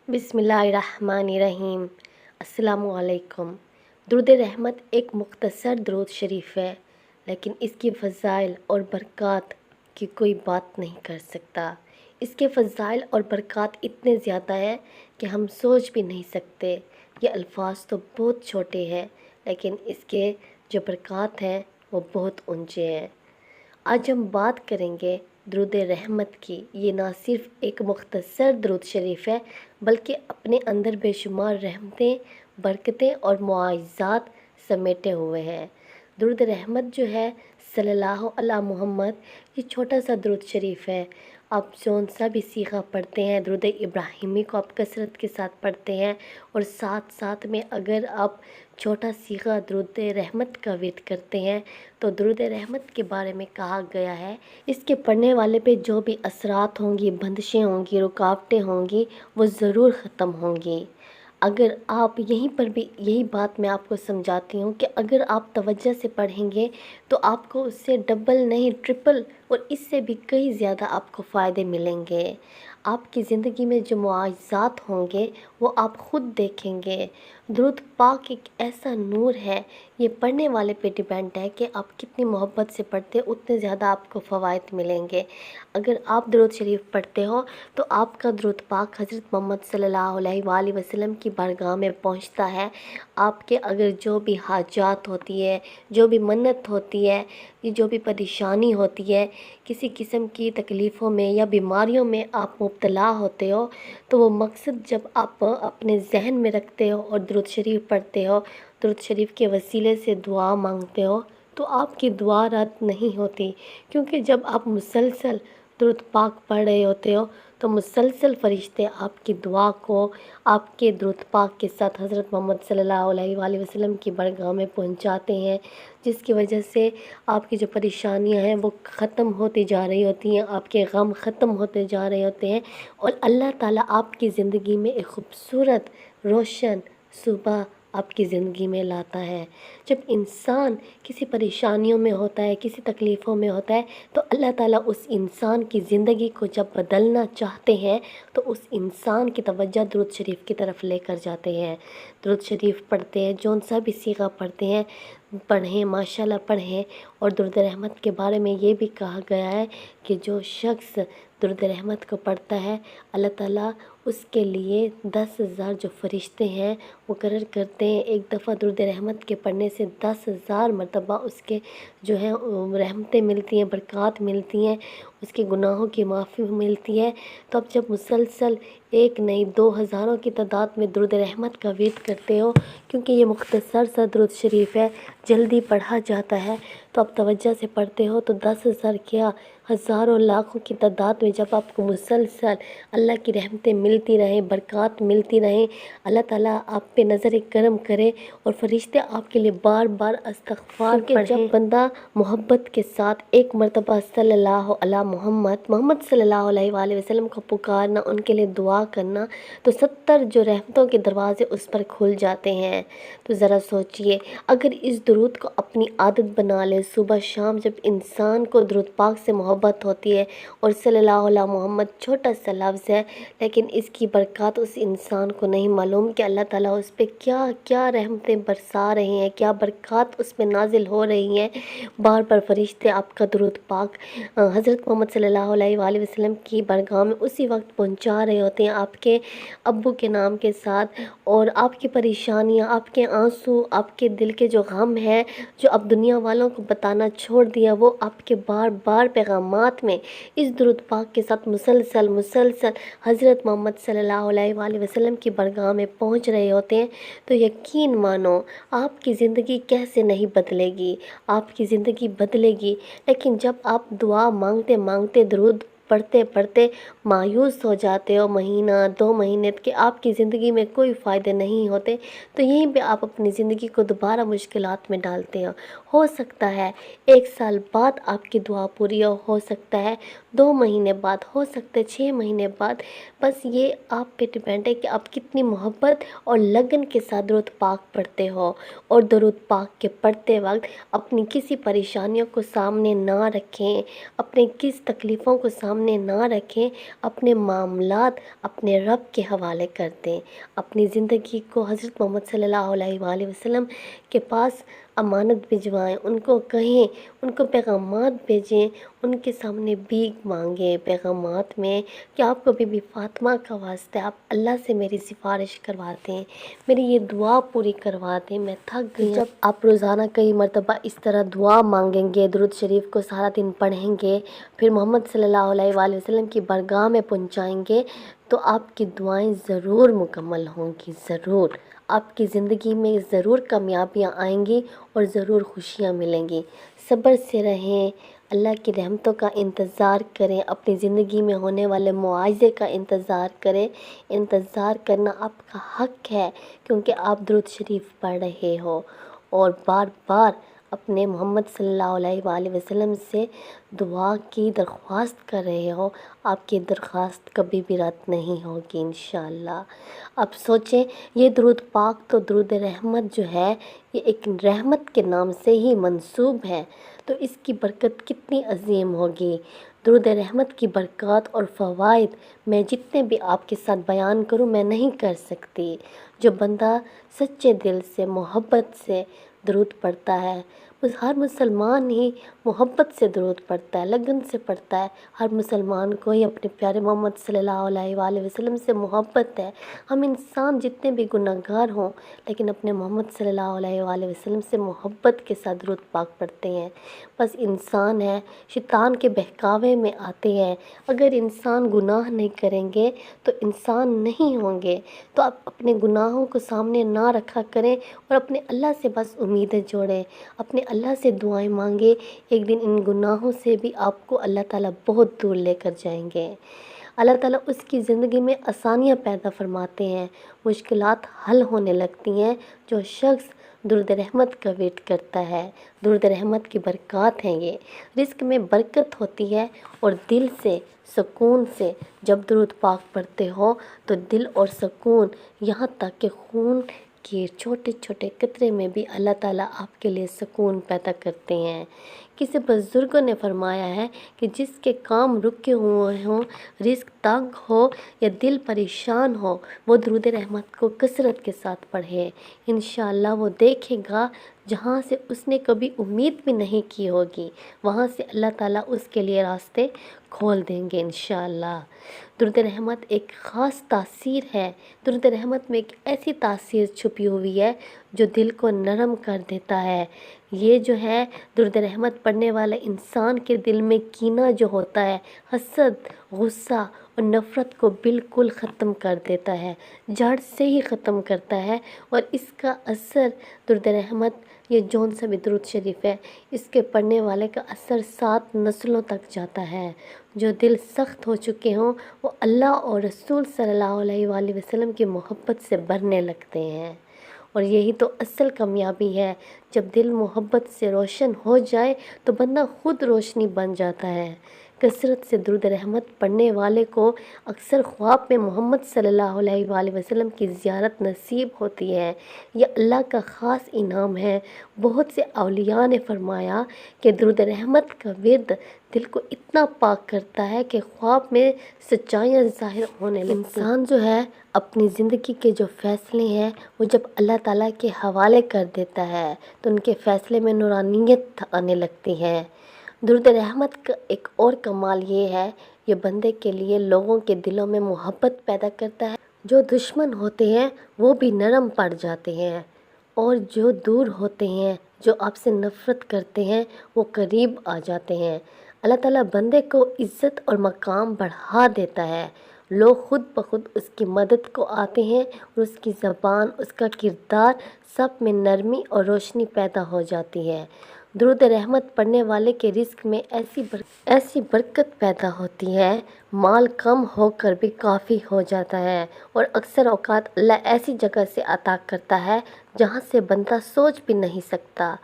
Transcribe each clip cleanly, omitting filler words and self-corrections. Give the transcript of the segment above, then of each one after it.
بسم اللہ الرحمن الرحیم۔ السلام علیکم۔ درود رحمت ایک مختصر درود شریف ہے، لیکن اس کی فضائل اور برکات کی کوئی بات نہیں کر سکتا۔ اس کے فضائل اور برکات اتنے زیادہ ہیں کہ ہم سوچ بھی نہیں سکتے۔ یہ الفاظ تو بہت چھوٹے ہیں، لیکن اس کے جو برکات ہیں وہ بہت اونچے ہیں۔ آج ہم بات کریں گے درود رحمت کی۔ یہ نہ صرف ایک مختصر درود شریف ہے، بلکہ اپنے اندر بے شمار رحمتیں، برکتیں اور معجزات سمیٹے ہوئے ہیں۔ درود رحمت جو ہے صلی اللہ علی محمد، یہ چھوٹا سا درود شریف ہے۔ آپ جون سا بھی صیغہ پڑھتے ہیں، درود ابراہیمی کو آپ کثرت کے ساتھ پڑھتے ہیں، اور ساتھ ساتھ میں اگر آپ چھوٹا صیغہ درود رحمت کا ورد کرتے ہیں تو درود رحمت کے بارے میں کہا گیا ہے، اس کے پڑھنے والے پہ جو بھی اثرات ہوں گی، بندشیں ہوں گی، رکاوٹیں ہوں گی، وہ ضرور ختم ہوں گی۔ اگر آپ یہیں پر بھی یہی بات میں آپ کو سمجھاتی ہوں کہ اگر آپ توجہ سے پڑھیں گے تو آپ کو اس سے ڈبل نہیں ٹرپل اور اس سے بھی کئی زیادہ آپ کو فائدے ملیں گے۔ آپ کی زندگی میں جو معجزات ہوں گے وہ آپ خود دیکھیں گے۔ درود پاک ایک ایسا نور ہے، یہ پڑھنے والے پہ ڈیپینڈ ہے کہ آپ کتنی محبت سے پڑھتے اتنے زیادہ آپ کو فوائد ملیں گے۔ اگر آپ درود شریف پڑھتے ہو تو آپ کا درود پاک حضرت محمد صلی اللہ علیہ وآلہ وسلم کی بارگاہ میں پہنچتا ہے۔ آپ کے اگر جو بھی حاجات ہوتی ہے، جو بھی منت ہوتی ہے، جو بھی پریشانی ہوتی ہے، کسی قسم کی تکلیفوں میں یا بیماریوں میں آپ مبتلا ہوتے ہو، تو وہ مقصد جب آپ اپنے ذہن میں رکھتے ہو اور درود شریف پڑھتے ہو، درود شریف کے وسیلے سے دعا مانگتے ہو، تو آپ کی دعا رد نہیں ہوتی، کیونکہ جب آپ مسلسل درود پاک پڑھ رہے ہوتے ہو تو مسلسل فرشتے آپ کی دعا کو آپ کے درود پاک کے ساتھ حضرت محمد صلی اللہ علیہ وآلہ وسلم کی بارگاہ میں پہنچاتے ہیں، جس کی وجہ سے آپ کی جو پریشانیاں ہیں وہ ختم ہوتی جا رہی ہوتی ہیں، آپ کے غم ختم ہوتے جا رہے ہوتے ہیں، اور اللہ تعالیٰ آپ کی زندگی میں ایک خوبصورت روشن صبح آپ کی زندگی میں لاتا ہے۔ جب انسان کسی پریشانیوں میں ہوتا ہے، کسی تکلیفوں میں ہوتا ہے، تو اللہ تعالیٰ اس انسان کی زندگی کو جب بدلنا چاہتے ہیں تو اس انسان کی توجہ درود شریف کی طرف لے کر جاتے ہیں۔ درود شریف پڑھتے ہیں، جون سا بھی صیغہ پڑھتے ہیں، پڑھیں، ماشاءاللہ پڑھیں۔ اور درود رحمت کے بارے میں یہ بھی کہا گیا ہے کہ جو شخص درود رحمت کو پڑھتا ہے، اللہ تعالیٰ اس کے لیے 10,000 جو فرشتے ہیں مقرر کرتے ہیں۔ ایک دفعہ درود رحمت کے پڑھنے سے 10,000 مرتبہ اس کے جو ہے رحمتیں ملتی ہیں، برکات ملتی ہیں، اس کے گناہوں کی معافی ملتی ہے۔ تو اب جب مسلسل ایک نہیں 2,000 کی تعداد میں درود رحمت کا ورد کرتے ہو، کیونکہ یہ مختصر سا درود شریف ہے، جلدی پڑھا جاتا ہے، تو آپ توجہ سے پڑھتے ہو تو 10,000 کیا ہزاروں لاکھوں کی تعداد میں جب آپ کو مسلسل اللہ کی رحمتیں ملتی رہیں، برکات ملتی رہیں، اللہ تعالیٰ آپ پہ نظر کرم کرے اور فرشتے آپ کے لیے بار بار استغفار پڑھیں۔ جب بندہ محبت کے ساتھ ایک مرتبہ صلی اللہ علی محمد صلی اللہ علیہ وآلہ وسلم کو پکارنا، ان کے لیے دعا کرنا، تو 70 جو رحمتوں کے دروازے اس پر کھل جاتے ہیں۔ تو ذرا سوچئے، اگر اس درود کو اپنی عادت بنا لے، صبح شام جب انسان کو درود پاک سے محبت ہوتی ہے، اور صلی اللہ علیہ محمد چھوٹا سا لفظ ہے لیکن اس کی برکات اس انسان کو نہیں معلوم کہ اللہ تعالیٰ اس پہ کیا کیا رحمتیں برسا رہے ہیں، کیا برکات اس پہ نازل ہو رہی ہیں۔ بار بار فرشتے آپ کا درود پاک حضرت محمد صلی اللہ علیہ وآلہ وسلم کی بارگاہ میں اسی وقت پہنچا رہے ہوتے ہیں، آپ کے ابو کے نام کے ساتھ، اور آپ کی پریشانیاں، آپ کے آنسو، آپ کے دل کے جو غم ہیں جو اب دنیا والوں کو بتانا چھوڑ دیا، وہ آپ کے بار بار پیغامات میں اس درود پاک کے ساتھ مسلسل حضرت محمد صلی اللہ علیہ وآلہ وسلم کی بارگاہ میں پہنچ رہے ہوتے ہیں۔ تو یقین مانو آپ کی زندگی کیسے نہیں بدلے گی، آپ کی زندگی بدلے گی، لیکن جب آپ دعا مانگتے مانگتے درود پڑھتے پڑھتے مایوس ہو جاتے ہو، مہینہ 2 مہینے کہ آپ کی زندگی میں کوئی فائدے نہیں ہوتے، تو یہیں پہ آپ اپنی زندگی کو دوبارہ مشکلات میں ڈالتے ہو سکتا ہے 1 سال بعد آپ کی دعا پوری ہو سکتا ہے 2 مہینے بعد، ہو سکتا ہے 6 مہینے بعد، بس یہ آپ پہ ڈیپینڈ ہے کہ آپ کتنی محبت اور لگن کے ساتھ درود پاک پڑھتے ہو، اور درود پاک کے پڑھتے وقت اپنی کسی پریشانیوں کو سامنے نہ رکھیں، اپنے کس تکلیفوں کو سامنے نہ رکھیں، اپنے معاملات اپنے رب کے حوالے کر دیں، اپنی زندگی کو حضرت محمد صلی اللہ علیہ وآلہ وسلم کے پاس امانت بھجوائیں، ان کو کہیں، ان کو پیغامات بھیجیں، ان کے سامنے بھیک مانگیں پیغامات میں کہ آپ کو بی بی فاطمہ کا واسطہ آپ اللہ سے میری سفارش کروا دیں، میری یہ دعا پوری کروا دیں، میں تھک گئی ہوں۔ جب آپ روزانہ کئی مرتبہ اس طرح دعا مانگیں گے، درود شریف کو سارا دن پڑھیں گے، پھر محمد صلی اللہ علیہ وآلہ وسلم کی بارگاہ میں پہنچائیں گے تو آپ کی دعائیں ضرور مکمل ہوں گی، ضرور آپ کی زندگی میں ضرور کامیابیاں آئیں گی اور ضرور خوشیاں ملیں گی۔ صبر سے رہیں، اللہ کی رحمتوں کا انتظار کریں، اپنی زندگی میں ہونے والے معاوضے کا انتظار کریں۔ انتظار کرنا آپ کا حق ہے کیونکہ آپ درود شریف پڑھ رہے ہو اور بار بار اپنے محمد صلی اللہ علیہ وآلہ وسلم سے دعا کی درخواست کر رہے ہو، آپ کی درخواست کبھی بھی رد نہیں ہوگی انشاءاللہ۔ اب سوچیں، یہ درود پاک تو درود رحمت جو ہے یہ ایک رحمت کے نام سے ہی منسوب ہے، تو اس کی برکت کتنی عظیم ہوگی۔ درود رحمت کی برکات اور فوائد میں جتنے بھی آپ کے ساتھ بیان کروں میں نہیں کر سکتی۔ جو بندہ سچے دل سے محبت سے درود پڑھتا ہے، ہر مسلمان ہی محبت سے درود پڑھتا ہے، لگن سے پڑھتا ہے، ہر مسلمان کو ہی اپنے پیارے محمد صلی اللہ علیہ وآلہ وسلم سے محبت ہے۔ ہم انسان جتنے بھی گناہ گار ہوں لیکن اپنے محمد صلی اللہ علیہ وآلہ وسلم سے محبت کے ساتھ درود پاک پڑھتے ہیں۔ بس انسان ہے، شیطان کے بہکاوے میں آتے ہیں۔ اگر انسان گناہ نہیں کریں گے تو انسان نہیں ہوں گے، تو آپ اپنے گناہوں کو سامنے نہ رکھا کریں اور اپنے اللہ سے بس امیدیں جوڑیں، اپنے اللہ سے دعائیں مانگیں، ایک دن ان گناہوں سے بھی آپ کو اللہ تعالیٰ بہت دور لے کر جائیں گے۔ اللہ تعالیٰ اس کی زندگی میں آسانیاں پیدا فرماتے ہیں، مشکلات حل ہونے لگتی ہیں۔ جو شخص درود رحمت کا ویٹ کرتا ہے، درود رحمت کی برکات ہیں یہ، رزق میں برکت ہوتی ہے اور دل سے سکون سے جب درود پاک پڑھتے ہو تو دل اور سکون، یہاں تک کہ خون کے چھوٹے چھوٹے قطرے میں بھی اللہ تعالیٰ آپ کے لیے سکون پیدا کرتے ہیں۔ کسی بزرگوں نے فرمایا ہے کہ جس کے کام رکے ہوئے ہوں، رزق تنگ ہو یا دل پریشان ہو، وہ درود رحمت کو کثرت کے ساتھ پڑھے، انشاءاللہ وہ دیکھے گا جہاں سے اس نے کبھی امید بھی نہیں کی ہوگی، وہاں سے اللہ تعالیٰ اس کے لیے راستے کھول دیں گے انشاءاللہ۔ درود رحمت ایک خاص تاثیر ہے، درود رحمت میں ایک ایسی تاثیر چھپی ہوئی ہے جو دل کو نرم کر دیتا ہے۔ یہ جو ہے درود رحمت پڑھنے والے انسان کے دل میں کینہ جو ہوتا ہے، حسد، غصہ اور نفرت کو بالکل ختم کر دیتا ہے، جڑ سے ہی ختم کرتا ہے، اور اس کا اثر درود رحمت، یہ جون سا بھی درود شریف ہے، اس کے پڑھنے والے کا اثر 7 نسلوں تک جاتا ہے۔ جو دل سخت ہو چکے ہوں وہ اللہ اور رسول صلی اللہ علیہ وآلہ وسلم کی محبت سے بھرنے لگتے ہیں، اور یہی تو اصل کامیابی ہے۔ جب دل محبت سے روشن ہو جائے تو بندہ خود روشنی بن جاتا ہے۔ کثرت سے درود رحمت پڑھنے والے کو اکثر خواب میں محمد صلی اللہ علیہ وآلہ وسلم کی زیارت نصیب ہوتی ہے، یہ اللہ کا خاص انعام ہے۔ بہت سے اولیاء نے فرمایا کہ درود رحمت کا ورد دل کو اتنا پاک کرتا ہے کہ خواب میں سچائیاں ظاہر ہونے لگتی ہیں۔ انسان جو ہے اپنی زندگی کے جو فیصلے ہیں وہ جب اللہ تعالیٰ کے حوالے کر دیتا ہے تو ان کے فیصلے میں نورانیت آنے لگتی ہے۔ درود رحمت کا ایک اور کمال یہ ہے، یہ بندے کے لیے لوگوں کے دلوں میں محبت پیدا کرتا ہے۔ جو دشمن ہوتے ہیں وہ بھی نرم پڑ جاتے ہیں، اور جو دور ہوتے ہیں، جو آپ سے نفرت کرتے ہیں، وہ قریب آ جاتے ہیں۔ اللہ تعالیٰ بندے کو عزت اور مقام بڑھا دیتا ہے، لوگ خود بخود اس کی مدد کو آتے ہیں، اور اس کی زبان، اس کا کردار سب میں نرمی اور روشنی پیدا ہو جاتی ہے۔ درود رحمت پڑھنے والے کے رزق میں ایسی برکت پیدا ہوتی ہے، مال کم ہو کر بھی کافی ہو جاتا ہے، اور اکثر اوقات اللہ ایسی جگہ سے عطا کرتا ہے جہاں سے بندہ سوچ بھی نہیں سکتا۔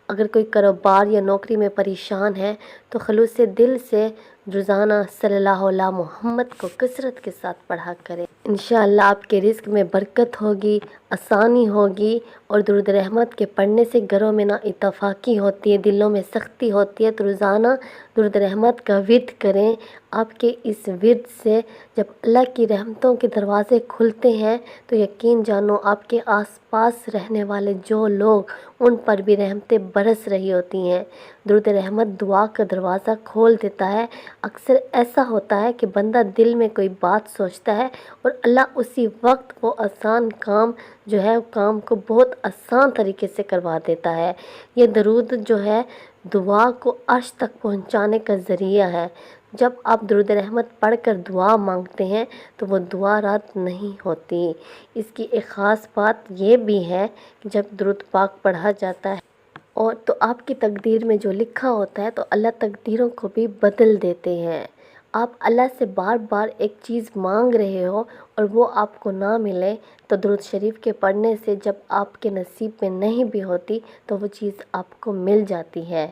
اگر کوئی کاروبار یا نوکری میں پریشان ہے تو خلوص دل سے روزانہ صلی اللہ علیہ محمد کو کثرت کے ساتھ پڑھا کریں۔ انشاءاللہ آپ کے رزق میں برکت ہوگی، آسانی ہوگی، اور درود رحمت کے پڑھنے سے گھروں میں نا اتفاقی ہوتی ہے، دلوں میں سختی ہوتی ہے۔ تو روزانہ درود رحمت کا ورد کریں۔ آپ کے اس ورد سے جب اللہ کی رحمتوں کے دروازے کھلتے ہیں تو یقین جانو آپ کے آس پاس رہنے والے جو لوگ، ان پر بھی رحمتیں برس رہی ہوتی ہیں۔ درود رحمت دعا کا دروازہ کھول دیتا ہے۔ اکثر ایسا ہوتا ہے کہ بندہ دل میں کوئی بات سوچتا ہے اور اللہ اسی وقت وہ آسان کام جو ہے کام کو بہت آسان طریقے سے کروا دیتا ہے۔ یہ درود جو ہے دعا کو عرش تک پہنچانے کا ذریعہ ہے۔ جب آپ درود رحمت پڑھ کر دعا مانگتے ہیں تو وہ دعا رد نہیں ہوتی۔ اس کی ایک خاص بات یہ بھی ہے کہ جب درود پاک پڑھا جاتا ہے اور تو آپ کی تقدیر میں جو لکھا ہوتا ہے تو اللہ تقدیروں کو بھی بدل دیتے ہیں۔ آپ اللہ سے بار بار ایک چیز مانگ رہے ہو اور وہ آپ کو نہ ملے تو درود شریف کے پڑھنے سے جب آپ کے نصیب میں نہیں بھی ہوتی تو وہ چیز آپ کو مل جاتی ہے۔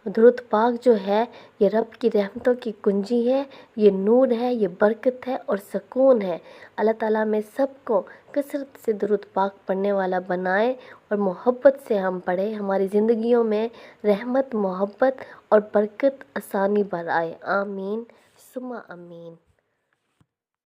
درود پاک جو ہے یہ رب کی رحمتوں کی کنجی ہے، یہ نور ہے، یہ برکت ہے اور سکون ہے۔ اللہ تعالیٰ میں سب کو کثرت سے درود پاک پڑھنے والا بنائے اور محبت سے ہم پڑھیں، ہماری زندگیوں میں رحمت، محبت اور برکت، آسانی بر آئے۔ آمین ثم آمین۔